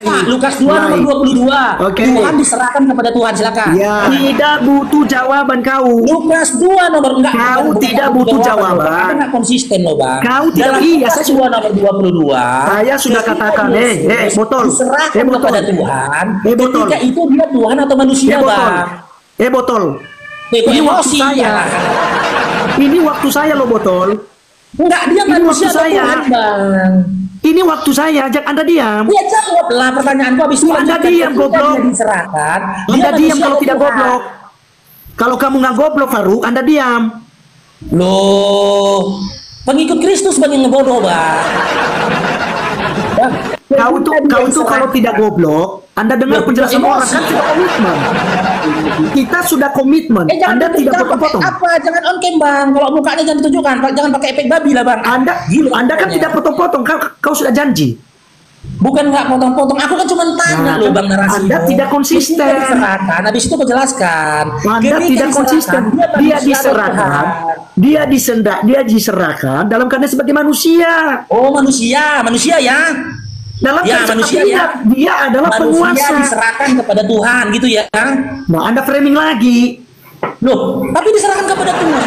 Lukas 2 nomor 22. Tuhan diserahkan kepada Tuhan, silakan. Ya. Tidak butuh jawaban kau. Lukas 2 nomor enggak. Kau tidak butuh jawaban. Kau enggak konsisten loh, Bang. Kau tidak. Iya, saya 2 nomor 22. Saya sudah katakan, botol. Diserahkan kepada Tuhan. Botol. Ketika itu dia Tuhan atau manusia, Bang? Botol. Ini waktu saya. Ini waktu saya loh, botol. Enggak, dia manusia atau Tuhan, Bang? Ini waktu saya, ajak Anda diam. Ya jawablah pertanyaanku habis itu. Anda diam, goblok. Anda diam kalau tidak goblok. Kalau kamu nggak goblok, Faruk, Anda diam. Loh, pengikut Kristus banyak ngebodoh, Bang. Kau tuh kalau tidak goblok, Anda dengar penjelasan orang kan sudah komitmen. Kita sudah komitmen. Anda tidak potong-potong. Apa? Jangan on cam, Bang. Kalau mukanya jangan ditunjukkan, jangan pakai efek babi lah, Bang. Anda kan tidak potong-potong. Kau sudah janji. Bukan nggak potong-potong. Aku kan cuma tanya loh, Bang, narasi. Anda tidak konsisten. Habis itu menjelaskan. Anda tidak konsisten. Dia diserahkan. Dia diserahkan dalam keadaan sebagai manusia. Oh, manusia ya. Dalam manusia ya. Dia adalah penguasa. Diserahkan kepada Tuhan gitu ya. Nah, Anda framing lagi. Loh, tapi diserahkan kepada Tuhan.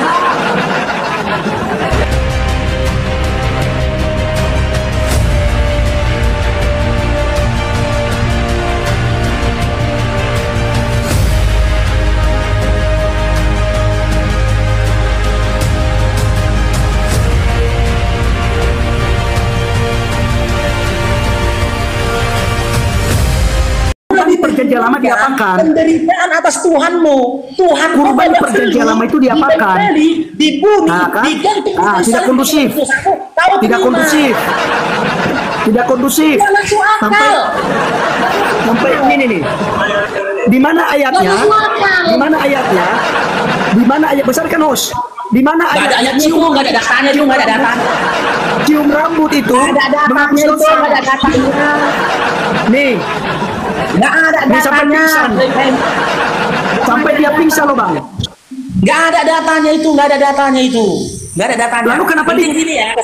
Perjanjian lama diapakan? Penderitaan atas Tuhanmu. Tuhan kurban di perjanjian lama itu diapakan? Dibunuh, tidak kondusif. Tidak kondusif. Tidak kondusif. Sampai ini nih. Di mana ayatnya? Di mana ayatnya? Di mana ayat besar kan, Host? Di mana ayat cium? Nggak ada datanya itu, nggak ada data. Cium rambut itu menghapus dosa. Nggak ada datanya. Nih. Nggak ada datanya. Sampai dia pingsan loh, Bang. Nggak ada datanya itu, nggak ada datanya itu. Nggak ada datanya. Lalu kenapa gini ya,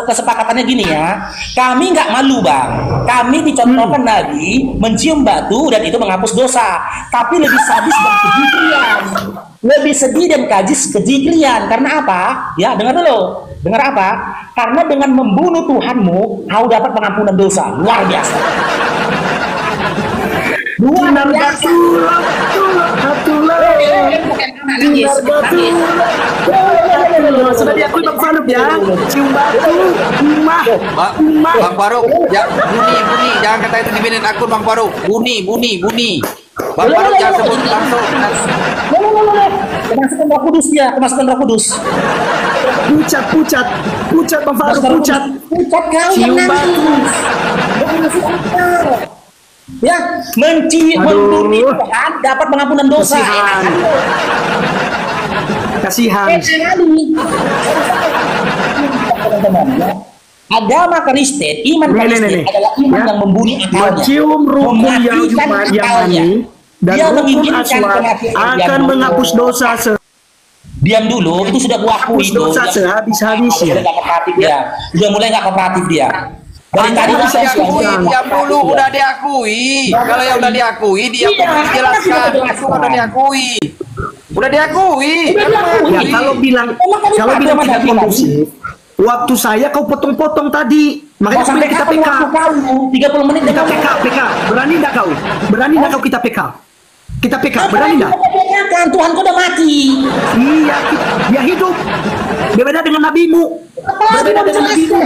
kesepakatannya gini ya. Kami nggak malu, Bang. Kami dicontohkan Nabi mencium batu dan itu menghapus dosa. Tapi lebih sadis dan kejikrian. Lebih sedih dan kejikrian. Karena apa? Ya, dengar dulu. Dengar apa? Karena dengan membunuh Tuhanmu, kau dapat pengampunan dosa. Luar biasa. Luar biasa. Sudah diakui Bang Faruk ya. Cium batu, Bang Faruk, ya, bunyi, jangan kata itu dibinin akun Bang Faruk. Bunyi. Bang Faruk jangan sebut langsung. Kemasukan Roh Kudus dia, kemasukan Roh Kudus. Pucat Bang Faruk, pucat kau. Cium batu. Ya, membunuh Tuhan dapat pengampunan dosa. Kasihan. Agama Kristen, iman Kristen adalah iman yang membunuh akalnya. Mencium rukun yang mani dan rukun aswad akan menghapus dosa. Diam dulu, itu sudah gua akui itu. Dosa sehabis-habisnya. Udah mulai nggak kooperatif dia. Dari tadi saya akui, diam dulu, udah diakui. Kalau yang udah diakui, dia jelaskan. Itu udah diakui. Udah diakui. Ya, kalau bilang tidak kondusif, waktu saya kau potong-potong tadi. Makanya sampai kita PK. 30 menit kita PK. Berani enggak kau? Berani enggak kau kita PK? Kita PK, berani enggak? Kan Tuhan kau udah mati. Iya, dia hidup. Berbeda dengan nabimu. Berbeda dengan nabimu.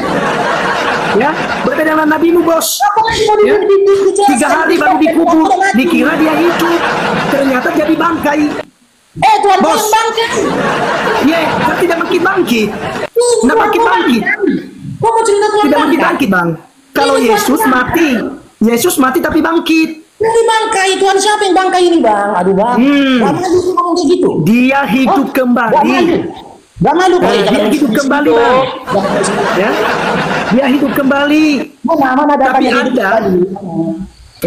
Ya, berbeda dengan nabimu, Bos. Ya? 3 hari baru dikubur, dikira dia hidup. Ternyata jadi bangkai. Tuhan Bos. bangkai. Iya, kan tidak bangkit. Tidak bangkit. Kau mau cerita Tuhan tidak bangkit, Bang. Kalau Yesus mati tapi bangkit. Ini bangkai, Tuhan siapa yang bangkai ini, Bang? Aduh, Bang. Bang malu ngomong kayak gitu. Dia hidup kembali. Bang malu kok. Dia hidup kembali, Bang. Ya. Dia hidup kembali. Tapi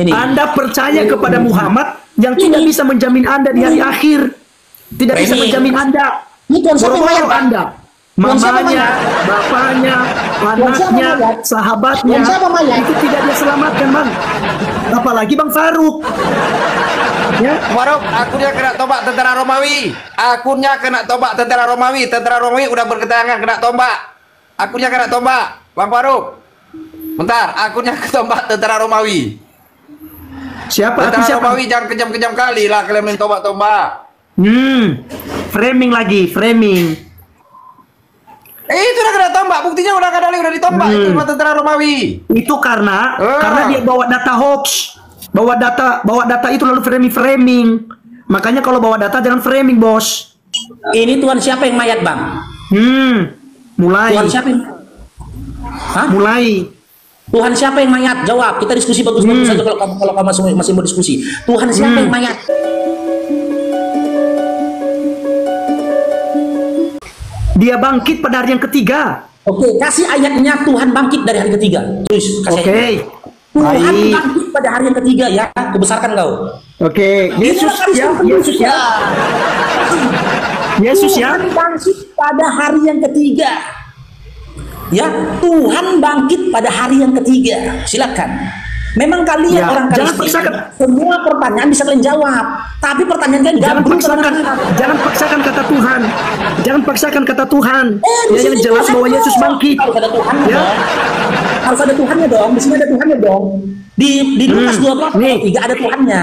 Anda percaya kepada Muhammad yang tidak bisa menjamin Anda di hari akhir. Tidak bisa menjamin Anda. Boro-boro Anda. Mamanya, bapaknya, anaknya, sahabatnya, itu tidak dia selamatkan, Bang. Apalagi Bang Faruk. Ya. Faruk, akunnya kena tombak tentara Romawi. Akunnya kena tombak tentara Romawi. Tentara Romawi udah berketerangan kena tombak. Akunnya kena tombak, Bang Faruk. Bentar, akunnya kena tombak tentara Romawi. Siapa? Tentara Siapa? Romawi jangan kejam-kejam kali lah kalian main tombak-tombak. Framing lagi, framing. Itu udah kena tombak, buktinya udah kadali udah ditombak itu sama tentara Romawi. Itu karena dia bawa data hoax. Bawa data itu lalu framing. Makanya kalau bawa data jangan framing, Bos. Ini Tuhan siapa yang mayat, Bang? Mulai. Tuhan siapa yang... Hah? Mulai. Tuhan siapa yang mayat? Jawab. Kita diskusi bagus-bagus saja kalau kamu masih mau diskusi. Tuhan siapa yang mayat? Dia bangkit pada hari yang ketiga. Oke, kasih ayatnya Tuhan bangkit dari hari ketiga. Tulis, kasih. Oke. Tuhan Baik. bangkit pada hari yang ketiga ya. Kubesarkan kau. Oke. Yesus ya. Tuhan bangkit pada hari yang ketiga. Ya, Tuhan bangkit pada hari yang ketiga. Silakan. Memang kalian Ya, orang jangan Kristen paksakan. semua pertanyaan bisa kalian jawab. Tapi pertanyaan kalian Jangan paksakan kata Tuhan. Jangan paksakan kata Tuhan. Yang jelas bahwa Yesus bangkit. Harus ada Tuhannya Ya. dong. Harus ada Tuhannya dong. Di sini ada Tuhannya dong. Di Lukas 12 Nih. 3 ada Tuhannya.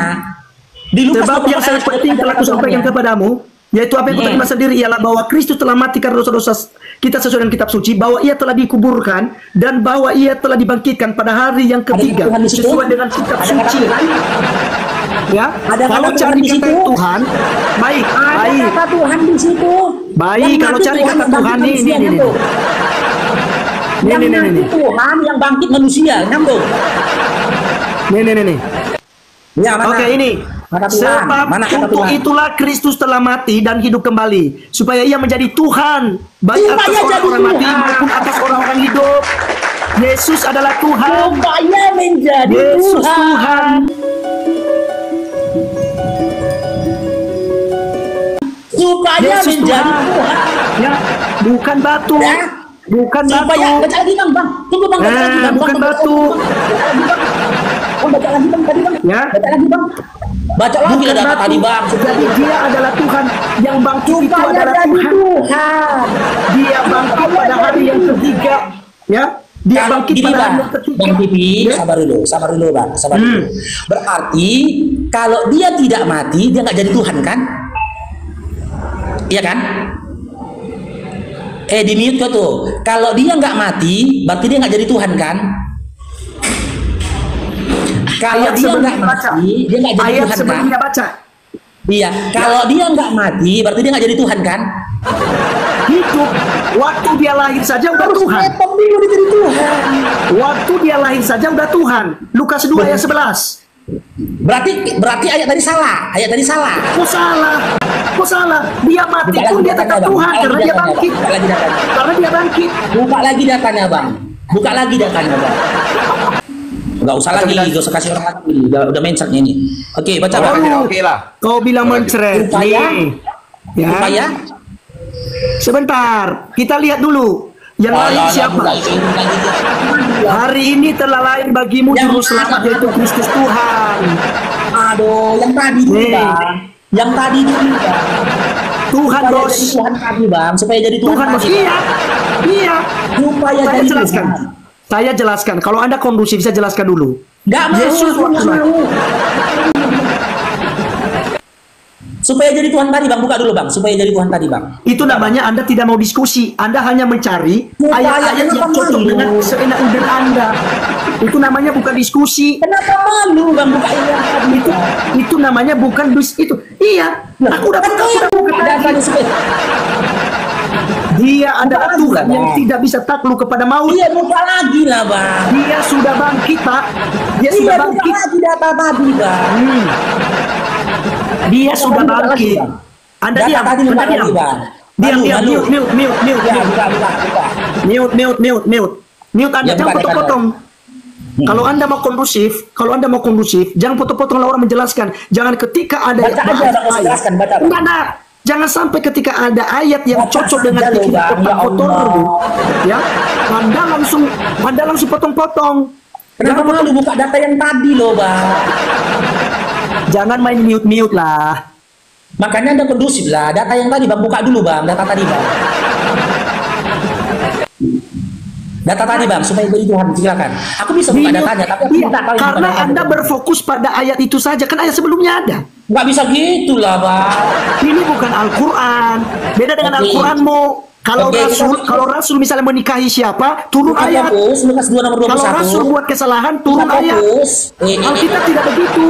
Di Lukas Sebab yang 12 sangat ayat penting 3 telah ada kusampaikan Tuhannya. kepadamu, yaitu apa yang kutakan sendiri ialah bahwa Kristus telah mati karena dosa-dosa kita sesuai dengan kitab suci, bahwa ia telah dikuburkan dan bahwa ia telah dibangkitkan pada hari yang ketiga Tuhan di situ? sesuai dengan kitab Ada kata suci. Tuhan? Ya, Ada kalau kata Tuhan cari di kata situ? Tuhan, baik, Ada baik, kata Tuhan di situ. baik. Yang Kalau mati cari Tuhan kata yang Tuhan bangkit ini, manusia, nyambung. Yang mati Tuhan yang bangkit manusia, nyambung. nih. Ya, mana? Oke, ini. Kata Tuhan. Sebab Mana kata untuk Tuhan? itulah Kristus telah mati dan hidup kembali, supaya ia menjadi Tuhan baik Supaya atas jadi orang-orang mati Tuhan. maupun atas orang-orang hidup. Yesus adalah Tuhan. Supaya menjadi Yesus Tuhan. Tuhan. Supaya Yesus menjadi Tuhan. Tuhan. Ya, bukan batu. Ya. Bukan Supaya batu. baca lagi bang. Tunggu bang. Baca lagi bang. bukan Bang, batu. Baca lagi bang tadi bang. Ya. Baca lagi bang. Baca lagi Bukan ada batu. tadi bang. Jadi dia adalah Tuhan. Yang bangkit itu Supaya adalah jadi Tuhan. Tuhan. Dia bangkit pada hari yang ketiga. Ya. Dia Kalau bangkit gini, pada Bang. hari yang ketiga. Bang Pipi, Ya. sabar dulu bang, sabar dulu. Berarti kalau dia tidak mati, dia nggak jadi Tuhan kan? Iya kan? Di mute kau tuh. Kalau dia nggak mati, berarti dia nggak jadi Tuhan kan? Kalau Ayat dia nggak sebelumnya baca. mati, dia nggak jadi Ayat Tuhan kan? sebelumnya baca. Iya. Kalau dia nggak mati, berarti dia nggak jadi Tuhan kan? Hidup. Waktu dia lahir saja udah Tuhan. Pemilu dia jadi Tuhan. Waktu dia lahir saja udah Tuhan. Lukas 2 ayat 11. Berarti ayat tadi salah. Ayat tadi salah. Kok salah? Kok salah? Dia mati pun dia tetap Tuhan karena dia bangkit. Buka lagi datanya. Karena dia bangkit. Buka lagi datanya bang. Buka lagi datanya bang. Nggak usah lagi, nggak usah kasih orang lagi. Udah mencetnya ini. Oke, baca bang. Oke lah. Kau bilang mencret. Supaya? Nih. Ya. Supaya Sebentar. Kita lihat dulu. Yang lain siapa? Hari ini telah lahir bagimu Yang juru mana? selamat yaitu Kristus Tuhan. Aduh, yang tadi dulu Nih. bang. Yang tadi dulu bang. Tuhan Supaya bos. jadi Tuhan tadi bang. Supaya jadi Tuhan, Tuhan bos. tadi, Iya. Bang. Iya. Supaya Saya jadi jelaskan. Tuhan. Saya jelaskan. Kalau Anda kondusif, saya jelaskan dulu. Nggak mau. Yesus aku nggak waktu- mau. Supaya jadi Tuhan tadi bang. Buka dulu bang. Supaya jadi Tuhan tadi bang. Itu namanya Anda tidak mau diskusi. Anda hanya mencari Supaya ayat-ayat yang kenapa cocok malu? dengan seenak udah Anda. Itu namanya bukan diskusi. Kenapa malu bang buka yang tadi? Itu namanya bukan itu. Iya, aku udah Kan kau yang buka datanya supaya. Dia adalah lagi Tuhan lah, yang Bang. tidak bisa takluk kepada maut. Iya buka lagi lah bang. Dia sudah bangkit, Pak. Dia Iya sudah buka bangkit. lagi data tadi bang. Dia sudah buka lagi, bangkit. Bang. Anda Data diam, tadi Anda buka diam. lagi, Bang. Diam, Malu, diam, malu. mute. Ya buka. Mute. Mute Anda, Ya, jangan buka, potong-potong. Kalau Anda mau kondusif, jangan potong-potong lah orang menjelaskan. Jangan ketika ada Baca aja, Bang, usah jelaskan, baca, Bang. Enggak. Jangan sampai ketika ada ayat yang Baca cocok dengan saja loh, kita Bang, ya kotor Allah. dulu. Ya, Anda langsung potong-potong. Kenapa malu buka data yang tadi loh, Bang? Jangan main mute-mute lah. Makanya Anda kondusif lah. Data yang tadi Bang, buka dulu Bang. Data tadi Bang. Data tadi Bang, supaya beri Tuhan, silakan. Aku bisa buka datanya, tapi aku Iya, minta tahu karena Anda berfokus pada ayat itu saja. Kan ayat sebelumnya ada. Nggak bisa gitu lah Bang. Ini bukan Al-Quran. Beda dengan Oke. Al-Quranmu. Kalau Oke, kalau Rasul misalnya menikahi siapa, turun Kita ayat. fokus, Lukas 2 nomor 21. Kalau Rasul buat kesalahan, turun Kita ayat. fokus. Alkitab tidak begitu.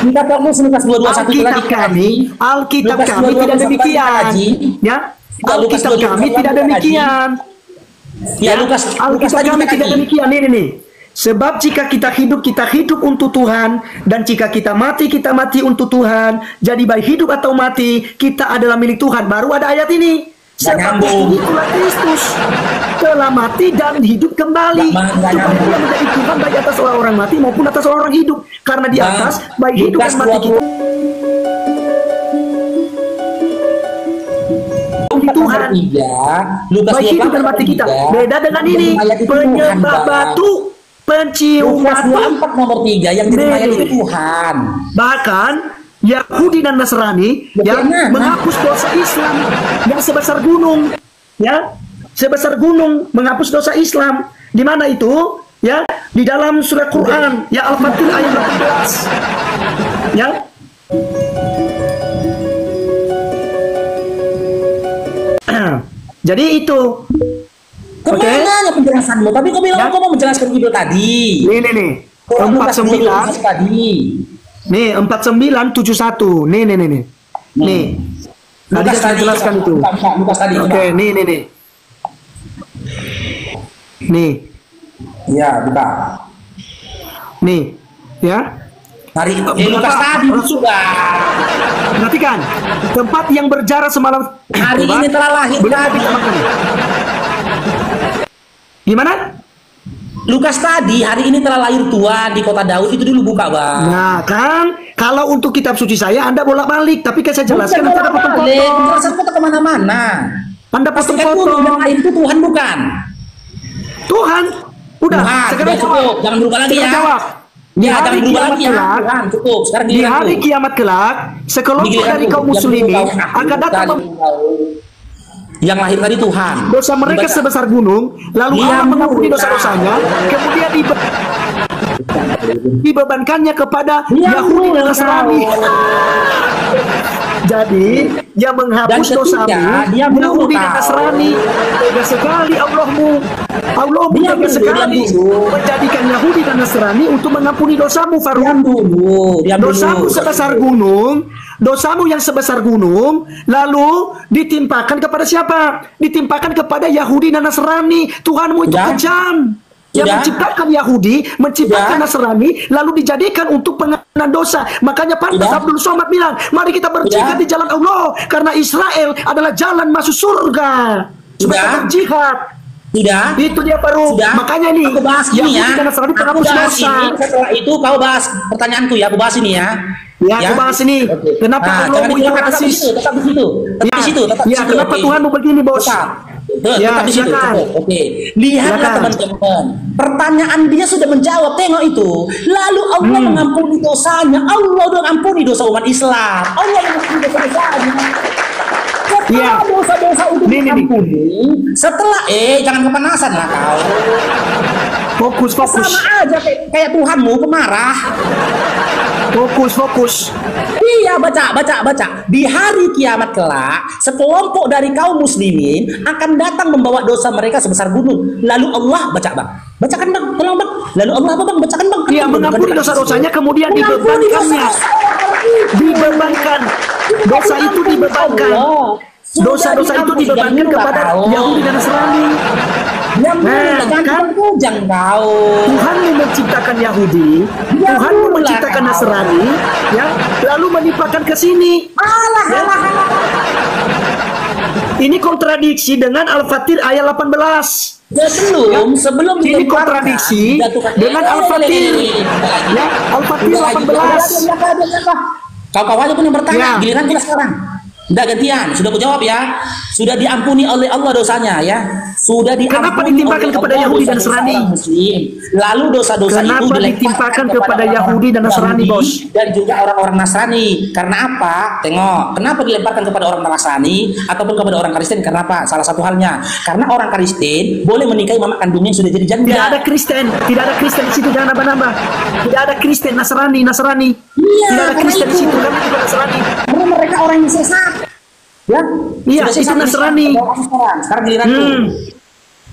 Kita fokus Lukas 2:21 itu lagi. Alkitab Lukas kami 2:21 tidak demikian. lagi. Ya, Tidak, Lukas Alkitab kami 2:21 tidak lagi. demikian. Ya Lukas Alkitab tadi kami kita tidak lagi. demikian. Ini. Sebab jika kita hidup untuk Tuhan, dan jika kita mati untuk Tuhan. Jadi baik hidup atau mati, kita adalah milik Tuhan. Baru ada ayat ini. Nggak Sebab nyambung. itulah Kristus telah mati dan hidup kembali, Nggak supaya nyambung. dia menjadi Tuhan baik atas orang mati maupun atas orang hidup. Karena di Bang, atas baik hidup Lukas dan mati kita 24 Tuhan. nomor 3, Lukas Baik hidup dan mati kita. Beda dengan ini, penyembah batu, pencium Lukas batu. 24 nomor 3 yang jadi mayat itu Tuhan. Bahkan Yahudi dan Nasrani yang Bagaimana? menghapus dosa Islam yang sebesar gunung, ya, sebesar gunung menghapus dosa Islam. Di mana itu? Ya, di dalam surah Quran, ya Al-Fatir ayat 18. Ya. Jadi itu. Oke. Kemana penjelasanmu? Tapi kau bilang Ya. kau mau menjelaskan Bible tadi. Nih. Kau Lukas 49. 2:21 tadi. Nih 4971. Nih. Nih. Tadi Lukas saya jelaskan itu. Buka, Lukas tadi. Oke, buka. nih. Nih, Iya, buka. nih, ya. Mari, Lukas tadi sudah. Perhatikan, tempat yang berjarak semalam. Hari Coba. ini telah lahir Boleh tadi. kita makan? Gimana? Lukas tadi, hari ini telah lahir Tuhan di kota Daud. Itu dulu buka, Bang. Nah, kan, kalau untuk kitab suci saya, Anda bolak-balik. Tapi kan saya jelaskan, nanti Anda potong-potong. Penjelasan kota kemana-mana. Anda Pastikan dulu potong-potong. yang lain itu Tuhan bukan. Tuhan, udah, Tuhan, sekarang sudah cukup. Jangan berubah lagi Sekarang ya. jawab. Di Ya, hari jangan berubah kiamat lagi ya. kelak, Tuhan, cukup. Sekarang di giliran hari lu. kiamat kelak, sekelompok Giliran dari lu. kaum Yang muslimin tahu aku akan datang tadi. Yang lahir tadi Tuhan. dosa mereka Dibaca. sebesar gunung, lalu Iya, Allah mengampuni Bu. dosa-dosanya, kemudian dibebankannya kepada Iya, Yahudi Bu. dan Nasrani. Jadi, dia menghapus Dan dosamu, ketiga, dia Yahudi dan tahu. Nasrani. Tega sekali Allahmu. Allahmu Diam tega dulu, sekali diam dulu. menjadikan Yahudi dan Nasrani untuk mengampuni dosamu, Faruk. Diam dulu. Dosamu sebesar gunung, dosamu yang sebesar gunung, lalu ditimpakan kepada siapa? Ditimpakan kepada Yahudi dan Nasrani. Tuhanmu itu Sudah? kejam. Yang Sudah? menciptakan Yahudi, menciptakan Sudah? Nasrani, lalu dijadikan untuk pengampunan dosa. Makanya pantas Sudah? Abdul Somad bilang, mari kita berjihad Sudah? di jalan Allah, karena Israel adalah jalan masuk surga. Supaya Sudah? kita berjihad. Sudah? Itu dia baru. Sudah? Makanya nih, Aku bahas ini ya. Yahudi dan Nasrani Aku penghapus bahas dosa. ini. Setelah itu kau bahas pertanyaanku ya. Aku bahas ini ya. Ya, aku bahas ini. Oke. Kenapa Nah, Allah jangan itu dilupakan, tetap di rasis? situ, tetap di situ. Tetap di situ, tetap di Ya, situ. kenapa Oke. Tuhanmu begini, Bos? Tetap. Ya, Tetap di situ. silakan. Tetap. Oke. Lihatlah Silakan. teman-teman. Pertanyaan dia sudah menjawab. Tengok itu. Lalu Allah mengampuni dosanya. Allah udah mengampuni dosa umat Islam. Allah mengampuni dosa-dosanya. Iya. Setelah dosa-dosa itu Nih. diampuni, setelah jangan kepanasan lah kau. Fokus. Sama aja kayak Tuhanmu pemarah. Fokus. Iya, baca. Di hari kiamat kelak, sekelompok dari kaum muslimin akan datang membawa dosa mereka sebesar gunung. Lalu Allah, baca bang. Bacakan bang, tolong bang. Lalu Allah apa bang? Bacakan bang. Dia mengampuni dosa-dosanya, kemudian dibebankannya. Dibebankan. Dosa itu dibebankan. Dosa-dosa itu dibebankan kepada Yahudi dan Nasrani. Kan? Jangan kau. Tuhanmu menciptakan Yahudi, Tuhanmu menciptakan Nasrani, ya, lalu menimpakan ke sini. Ini kontradiksi dengan Al-Fatir ayat 18. Sebelum Ini kontradiksi dengan Al-Fatir. Ya, Al-Fatir 18. Kau aja pun yang bertanya, Ya. giliran kita sekarang. Enggak gantian, sudah aku jawab ya. Sudah diampuni oleh Allah dosanya ya. Sudah diampuni. Kenapa ditimpakan oleh kepada Allah Yahudi dan dosa-dosa Nasrani? orang Muslim. Lalu dosa-dosa itu Kenapa dilemparkan ditimpakan kepada Yahudi dan Nasrani, Yahudi Bos? dan juga orang-orang Nasrani. Karena apa? Tengok, kenapa dilemparkan kepada orang Nasrani ataupun kepada orang Kristen? Karena apa? Salah satu halnya, karena orang Kristen boleh menikahi mama kandungnya yang sudah jadi janda. Tidak ada Kristen, tidak ada Kristen di situ, jangan nambah-nambah. Tidak ada Kristen, Nasrani. Iya, Tidak ada karena Kristen di itu. situ, kami juga Nasrani. Karena mereka orang yang sesat. Ya, Iya, sudah itu sesat Nasrani. Sekarang giliranku.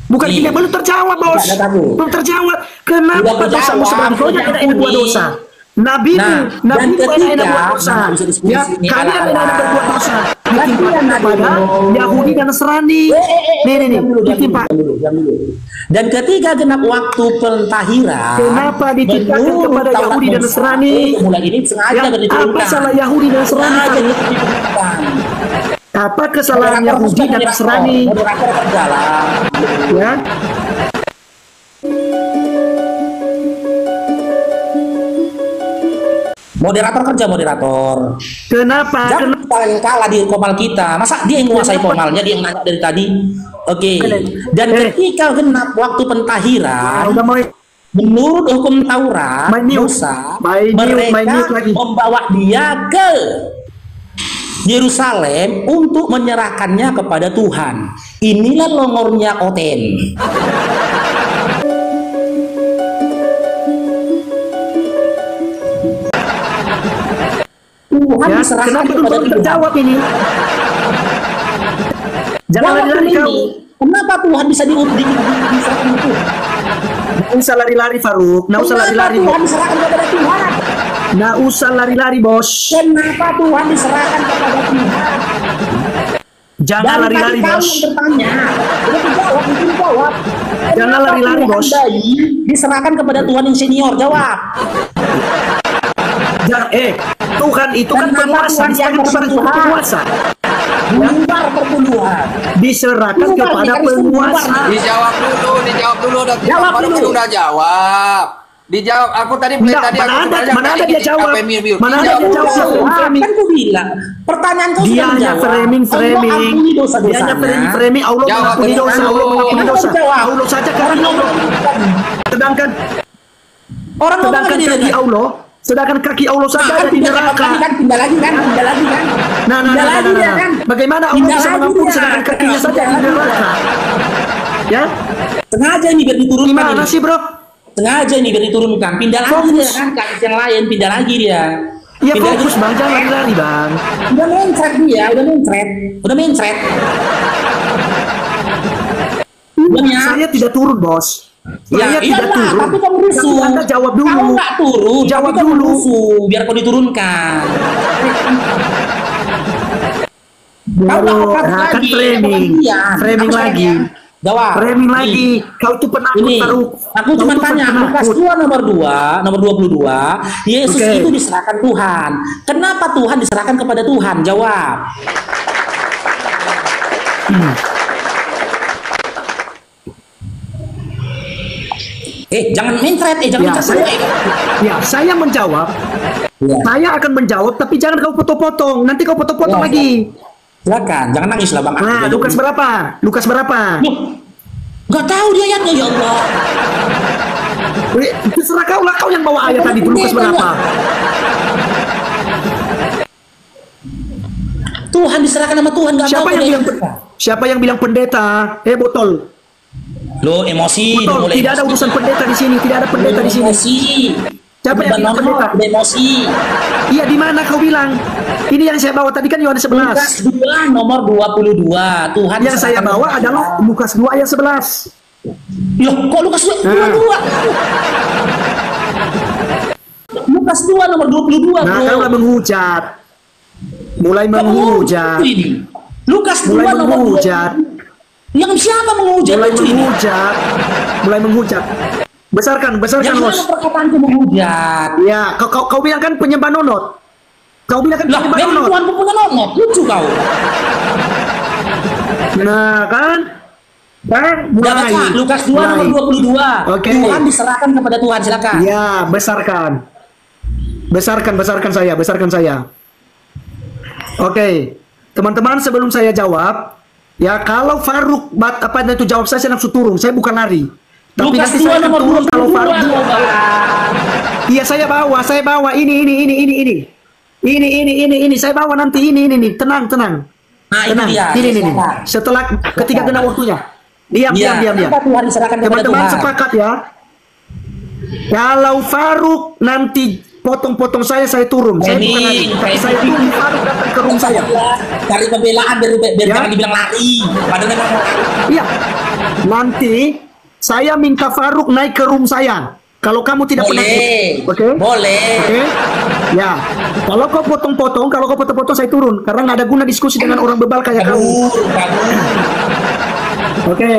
Bukan Nih. tidak, belum terjawab, Bos. Tidak ada tahu. Belum terjawab. Kenapa Tidak dosamu terjawab, sebanyak kau tidak ada dua ampuni. dosa? Nabimu, Nah, dan Nabimu ketiga, ada berbuat dosa. nah, bisa diskusi Ya, sini, kalian ala-ala. ada berbuat dosa. Ketiga, Ditimpakan kepada Nabimu. Yahudi dan Nasrani. Nih, Diam dulu, ditimpakan. diam dulu. Dan ketika genap waktu pentahiran, Kenapa ditimpakan menurut kepada Taurat Yahudi dan Musa, Nasrani? mulai ini sengaja Ya, akan diturunkan. apa salah Yahudi dan Nasrani? Sengaja Pak? diturunkan. Apa kesalahan Moderator Yahudi sudah dan moderator. Nasrani? Moderator berjalan. Ya, Moderator kerja moderator. kenapa? Jangan kita yang kalah di komal kita. Masa dia yang menguasai komalnya, dia yang nanya dari tadi. Oke. Dan ketika genap waktu pentahiran, Udah mau menurut hukum Taurat, Main mute. Musa, Main mute mereka lagi. membawa dia ke Yerusalem untuk menyerahkannya kepada Tuhan. Inilah longornya Oten. Tuhan Ya, diserahkan kenapa kepada belum Tuhan. terjawab ini? Jangan Jawab lari-lari ini. kau. Kenapa Tuhan bisa diserahkan itu? Nggak usah lari-lari, Faruk. Nggak usah Kenapa lari-lari. Tuhan diserahkan kepada Tuhan? Nggak usah lari-lari, Bos. Kenapa Tuhan diserahkan kepada Tuhan? Jangan Dari lari-lari, tadi kamu Bos. yang bertanya. Udah dijawab, itu dijawab. Jangan Kenapa lari-lari, Tuhan Bos. bayi diserahkan kepada Tuhan yang senior? Jawab. Jangan, Tuhan itu kan Kenapa penguasa. Tuhan Diserahkan dianggap kepada Tuhan? penguasa. Bubar perpuluhan. Diserahkan Bubar, kepada nih, Kristen, penguasa. bubar. Dijawab dulu udah. Jawab Baru dulu. kan udah jawab. Dijawab. Aku tadi Enggak, tadi mana aku ada- tanya, mana ada tadi dia jawab? apa yang mute? Mana ada Dijawab dia dulu. jawab? Framing. Kan ku bilang, pertanyaan kau Dia sudah hanya menjawab. framing. Allah ampuni Dia dosa-dosanya. hanya framing. Allah Jawab mengampuni dulu. dosa. Allah mengampuni Kenapa dosa. dijawab? Allah saja kaki Allah. Sedangkan Orang ngomong sedangkan tadi kaki Allah, sedangkan kaki Allah saja ada di neraka. Kan pindah lagi kan. Nah, Pindah lagi dia kan. Bagaimana Allah Pindah bisa lagi mengampuni dia. sedangkan kakinya saja di Pindah lagi. neraka? Ya, Sengaja ini biar diturunkan. gimana ini. sih, Bro? Sengaja ini biar diturunkan. Pindah lagi Fokus. dia kan. Kasus yang lain pindah lagi dia. Ya Pindah fokus, lagi. Bang, jangan lari-lari, Bang. Udah mencret dia, udah mencret. Belum ya? Saya tidak turun, Bos. Saya tidak iyalah, turun. tapi kamu rusuh. Tapi Anda jawab dulu. Kamu nggak turun, Jawab tapi kamu dulu. rusuh, biar kau diturunkan. Kamu Baru, nggak nah, kan lagi, framing. iya. Framing Aku lagi. tanya. Jawab. Framing Nih. lagi. Kau itu penakut, Ini, Faruk. aku Kau cuma itu tanya, penakut. Lukas 2 nomor 22, Yesus Oke. itu diserahkan Tuhan. Kenapa Tuhan diserahkan kepada Tuhan? Jawab. Jangan mencret, jangan Ya, mencret. saya, saya menjawab. Ya. Saya akan menjawab, tapi jangan kau potong-potong. Nanti kau potong-potong Ya, lagi. Silakan, jangan nangis lah Bang. Nah, Lukas berapa? Lukas berapa? Gak tahu dia ayatnya, ya Allah. Terserah kau lah, kau yang bawa ayat tadi. Lukas berapa? Tuhan diserahkan sama Tuhan, gak Siapa tahu yang dia. bilang siapa yang bilang pendeta? Botol. Lo emosi, udah Botol. mulai Tidak ada emosi. urusan pendeta di sini. Tidak ada pendeta di sini. Emosi. Siapa yang bilang pendeta? Udah emosi. Iya, di mana kau bilang? Ini yang saya bawa tadi kan Yohanes 11. Lukas 2 nomor 22. Tuhan Yang saya diserahkan bawa kepada adalah Tuhan. Lukas 2 ayat 11. Loh, kok Lukas 22? Lukas 2 nomor 22, Nah, bro. kau mulai menghujat. Mulai Kok menghujat. menghujat ini? Lukas 2 Mulai nomor menghujat. 22. Yang siapa menghujat? Mulai Lucu ini. menghujat. Mulai menghujat. Besarkan, Yang Bos. mana perkataanku menghujat? Ya, kau bilang kan penyembah nonot. Kau bilang kan Lah, penyembah memang nonot. Tuhan pun punya nonot. Lucu kau. Nah, kan? Kan? Udah baca Lukas 2 nomor 22. Oke. Tuhan diserahkan kepada Tuhan, silakan. Ya, besarkan. Besarkan saya. Oke. teman-teman sebelum saya jawab, ya kalau Faruk itu jawab saya langsung turun. Saya bukan lari. Tapi Lukas nanti 2 saya akan nomor turun kalau 22 Faruk. loh, Bang. Iya saya bawa ini. Ini saya bawa nanti ini. Tenang. Nah, itu Tenang. dia. Ini. Silakan. Setelah ketika genap waktunya. Diam. Kenapa Tuhan diserahkan kepada Teman-teman Tuhan? sepakat ya. Kalau Faruk nanti potong-potong saya turun. Saya bukan lari. Tapi saya turun, Faruk datang ke room saya. Cari pembelaan biar Ya. jangan dibilang lari. Padahal memang Iya. Nanti saya minta Faruk naik ke room saya. Kalau kamu tidak boleh. penakut. Oke? Boleh. Oke? Ya. Kalau kau potong-potong saya turun karena nggak ada guna diskusi dengan orang bebal kayak kamu. Kabur. Oke.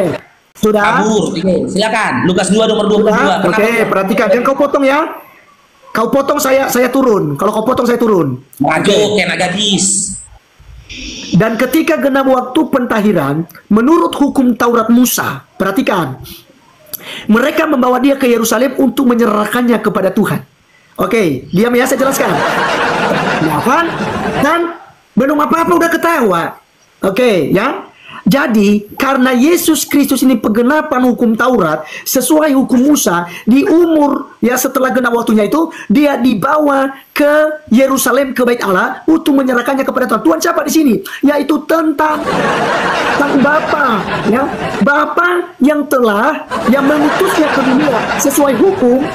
Sudah? Kabur. Oke, silakan. Lukas 2 nomor 22. Sudah? Kenapa? Oke, perhatikan. Jangan kau potong ya. Kau potong saya turun. Kalau kau potong saya turun. Maju, kayak anak gadis. Dan ketika genap waktu pentahiran, menurut hukum Taurat Musa, perhatikan, mereka membawa dia ke Yerusalem untuk menyerahkannya kepada Tuhan. Oke, diam ya, saya jelaskan. Ya kan? Dan belum apa-apa udah ketawa. Oke, ya. Jadi, karena Yesus Kristus ini penggenapan hukum Taurat, sesuai hukum Musa, di umur, ya setelah genap waktunya itu, dia dibawa ke Yerusalem, ke Bait Allah, untuk menyerahkannya kepada Tuhan. Tuhan siapa di sini? Yaitu tentang Bapa, ya. Bapa yang mengutusnya ke dunia sesuai hukum,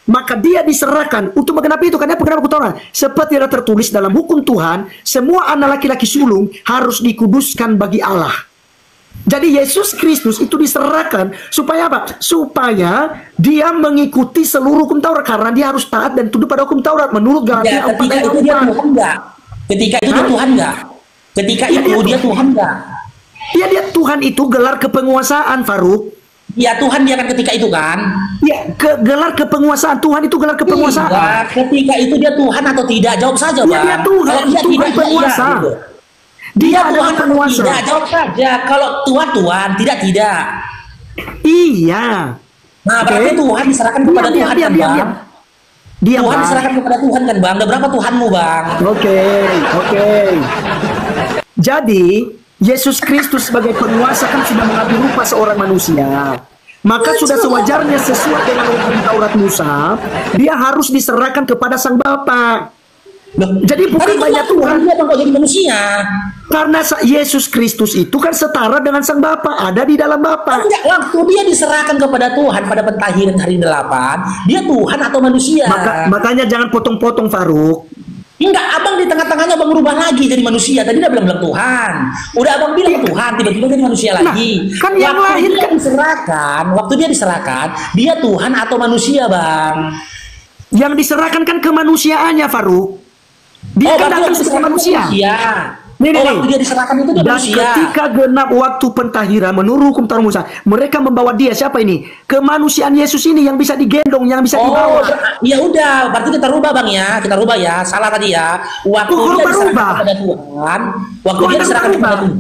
maka dia diserahkan untuk menggenapi itu. Karena penggenapan hukum Taurat, seperti yang tertulis dalam hukum Tuhan, semua anak laki-laki sulung harus dikuduskan bagi Allah. Jadi Yesus Kristus itu diserahkan supaya apa? Supaya dia mengikuti seluruh hukum Taurat, karena dia harus taat dan tunduk pada hukum Taurat menurut Ya, Galatia 4 ketika ayat itu dia 4. Tuhan enggak? Ketika itu dia Tuhan enggak? Ketika Ya, itu dia Tuhan enggak? Dia Tuhan itu gelar kepenguasaan, Faruk. Ya Tuhan dia kan ketika itu kan? Ya, gelar kepenguasaan. Tuhan itu gelar kepenguasaan. Iya, ketika itu dia Tuhan atau tidak? Jawab saja, Ya, Bang. dia Tuhan, Kalau dia Tuhan tidak, ya penguasa. iya, gitu. Dia Tuhan adalah atau penguasa. tidak? Jawab saja. Kalau Tuhan, tidak. Iya. Nah, Oke. berarti Tuhan diserahkan kepada Tuhan kan, Bang? Diam. Tuhan Bang. diserahkan kepada Tuhan kan, Bang? Ada berapa Tuhanmu, Bang? Oke. Jadi, Yesus Kristus sebagai penguasa kan sudah mengambil rupa seorang manusia. Maka sudah sewajarnya sesuai dengan hukum Taurat Musa, dia harus diserahkan kepada Sang Bapa. Loh, Jadi bukan banyak Tuhan. Dia Bang, kok jadi manusia? Karena Yesus Kristus itu kan setara dengan Sang Bapa, ada di dalam Bapa. Enggak, waktu dia diserahkan kepada Tuhan pada pentahiran hari 8, dia Tuhan atau manusia? Makanya jangan potong-potong, Faruk. Enggak, abang di tengah-tengahnya abang berubah lagi jadi manusia. Tadi dia bilang Tuhan. Udah abang bilang Tuhan, tiba-tiba jadi manusia lagi. Kan yang waktu lain dia kan diserahkan, waktu dia diserahkan, dia Tuhan atau manusia, Bang? yang diserahkan kan kemanusiaannya, Faruk. Dia kan berarti datang waktu sebagai diserahkan manusia. Nih. Nih. Waktu dia diserahkan itu dia Dan manusia. ketika genap waktu pentahiran menurut hukum Taurat Musa, mereka membawa dia, siapa ini? Kemanusiaan Yesus ini yang bisa digendong, yang bisa dibawa. Ya udah, berarti kita rubah Bang ya, kita rubah ya. Salah tadi ya. Waktu Kok dia diserahkan berubah? kepada Tuhan, waktu Kok dia diserahkan berubah? kepada Tuhan.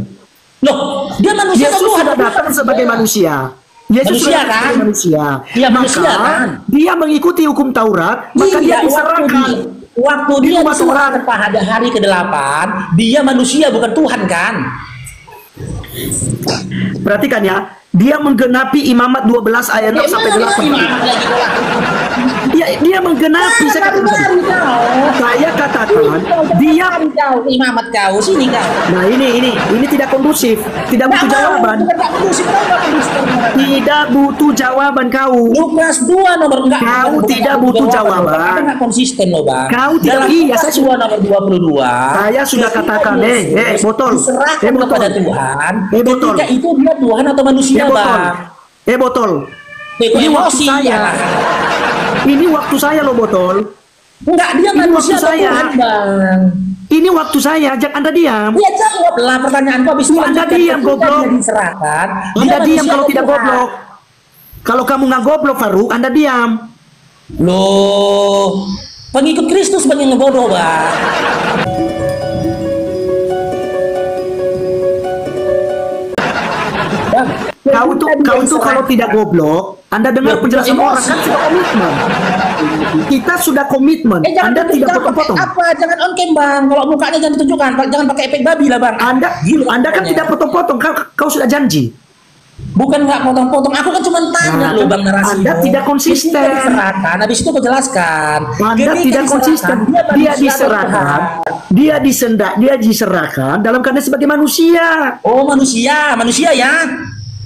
Loh, dia manusia Yesus atau Tuhan? sudah datang sebagai manusia. Yesus Manusia, sudah datang kan? sebagai manusia. Iya, manusia, Maka, kan? dia mengikuti hukum Taurat, maka dia diserahkan. Waktu Di dia rumah diserahkan pada hari ke-8, dia manusia bukan Tuhan kan? Perhatikan ya, dia menggenapi imamat 12 ayat 6 sampai 8. Dia menggenapi, saya katakan, dia imamat kau sini kau. Nah ini tidak kondusif, tidak butuh jawaban. Tidak butuh jawaban kau. Lukas 2 nomor enggak. Kau tidak butuh jawaban. Kita enggak konsisten loh, Bang. Kau tidak, Dalam iya, Lukas saya 2 nomor 22. Saya sudah katakan, botol. Diserahkan Botol. kepada Tuhan. Botol. Ketika itu dia Tuhan atau manusia, Botol. Bang? Botol. Ini waktu Emosi, saya. ya. Ini waktu saya loh, Botol. Enggak, dia Ini manusia waktu atau saya. Tuhan, Bang? Ini waktu saya, jangan Anda diam. Ya jawablah pertanyaanku habis itu. Anda diam, goblok. Dia diserahkan. Anda dia diam manusia kalau atau tidak Tuhan? goblok. Kalau kamu nggak goblok, Faruk, Anda diam. Loh, pengikut Kristus banyak yang bodoh, Bang. Kau tuh kalau tidak goblok, Anda dengar penjelasan Emosi. orang kan sudah komitmen. Kita sudah komitmen. Jangan Anda tidak pakai potong-potong. apa? Jangan on cam bang. Kalau mukanya jangan ditunjukkan. Jangan pakai efek babi lah bang. Anda kan tidak potong-potong. Kau sudah janji. Bukan nggak potong-potong. Aku kan cuma tanya loh bang narasi. Anda tidak konsisten. Diserahkan. Habis itu aku jelaskan. Anda tidak konsisten. Dia diserahkan dalam keadaan sebagai manusia. Oh manusia ya.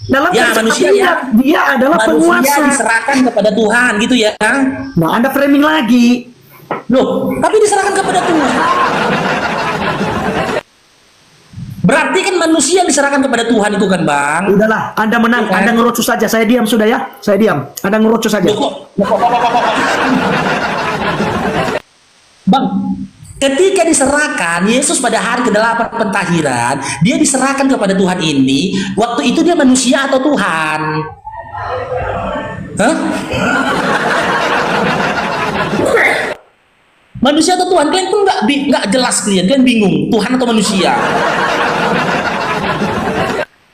Dalam Ya keadaan manusia seperti ya. Dia adalah Manusia penguasa. diserahkan kepada Tuhan gitu ya. Nah, Anda framing lagi. Loh, tapi diserahkan kepada Tuhan. Berarti kan manusia yang diserahkan kepada Tuhan itu kan bang. Udahlah, Anda menang. Tuhan. Anda ngerocu saja. Saya diam sudah ya. Saya diam. Anda ngerocu saja. Loh, kok. Bang, ketika diserahkan Yesus pada hari ke-8 pentahiran, dia diserahkan kepada Tuhan ini. Waktu itu dia manusia atau Tuhan? Hah? Manusia atau Tuhan? Kalian tuh nggak jelas kalian bingung Tuhan atau manusia.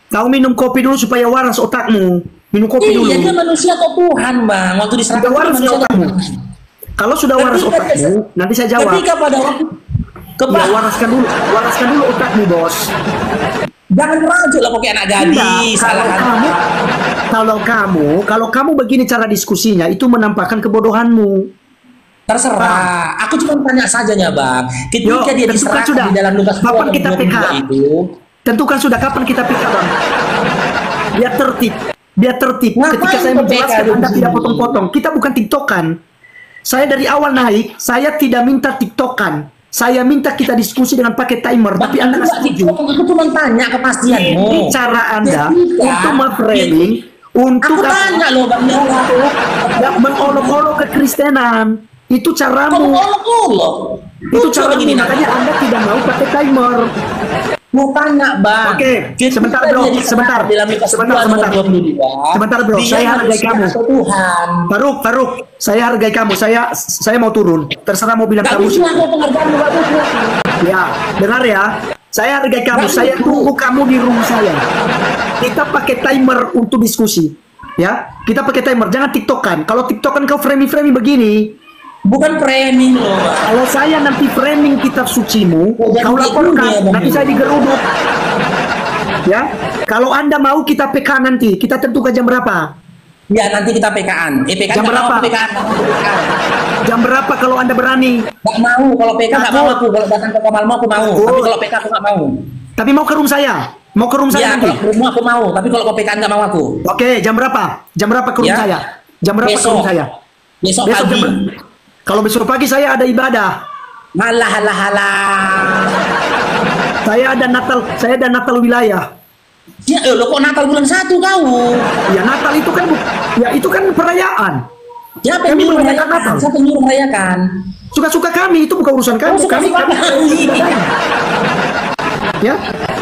Kau minum kopi dulu supaya waras otakmu. Minum kopi dulu. Iya, dia manusia atau Tuhan, bang. Waktu diserahkan Sudah waras dia manusia atau otakmu. Tuhan? Kalau sudah waras otakmu, nanti saya jawab. Ketika pada waktu Ya, waraskan dulu otakmu, bos. jangan merajuk lah pakai anak gadis. Kalau kamu begini cara diskusinya, itu menampakkan kebodohanmu. Terserah. Aku cuma tanya saja ya bang. Ketika dia tentukan diserahkan sudah. di dalam Lukas Kapan kita 22 PK? itu, Tentukan sudah kapan kita PK, bang. Biar tertib. Ngapain Ketika saya PK menjelaskan, Anda begini? tidak potong-potong. Kita bukan tiktokan. Saya dari awal naik, saya tidak minta tiktokan. Saya minta kita diskusi dengan pakai timer, tapi Anda nggak setuju. Aku cuma tanya kepastianmu. Ini cara Anda untuk memframing, untuk Aku tanya loh bang. mengolok-olok kekristenan. Itu Kamu caramu. olok-olok. Itu caramu. Makanya Anda tidak mau pakai timer. Mau tanya bang. Oke, sebentar bro, sebentar, bro. Saya hargai kamu. Tuhan. Faruk, saya hargai kamu. Saya mau turun. Terserah mau bilang Gak kamu. bisa aku penghargaan gak bisa. Ya, dengar ya. Saya hargai kamu. Saya tunggu kamu di rumah saya. Kita pakai timer untuk diskusi. Ya, kita pakai timer. Jangan tiktokan. Kalau tiktokan kau framing begini. Bukan framing loh bang. Kalau saya nanti framing kitab sucimu, jangan kau laporkan, gitu ya, Bang. nanti saya digeruduk. Ya, kalau Anda mau kita PK nanti, kita tentukan jam berapa? Ya nanti kita PK-an. PK Jam berapa? PK-an. Jam berapa kalau Anda berani? Gak mau, kalau PK gak mau aku. Kalau datang ke Kamalmu aku mau. Tapi kalau PK aku gak mau. Tapi mau ke room saya? Mau ke room saya Ya nanti? kalau ke rumah aku mau. Tapi kalau ke PK gak mau aku. Oke, jam berapa? Jam berapa ke room Ya. saya? Jam berapa ke room Besok. saya? Besok Besok pagi. Kalau besok pagi saya ada ibadah. Halah. Saya ada Natal wilayah. Ya, lo kok Natal bulan 1 kau? Ya Natal itu kan itu kan perayaan. Siapa Kami yang nyuruh merayakan merayakan? Natal. Siapa yang nyuruh merayakan? Suka-suka kami, itu bukan urusan kamu. Kami ya.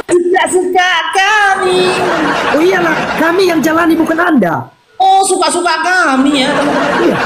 Suka-suka kami. Oh iyalah, kami yang jalani bukan Anda. Oh, suka-suka kami ya. Iya.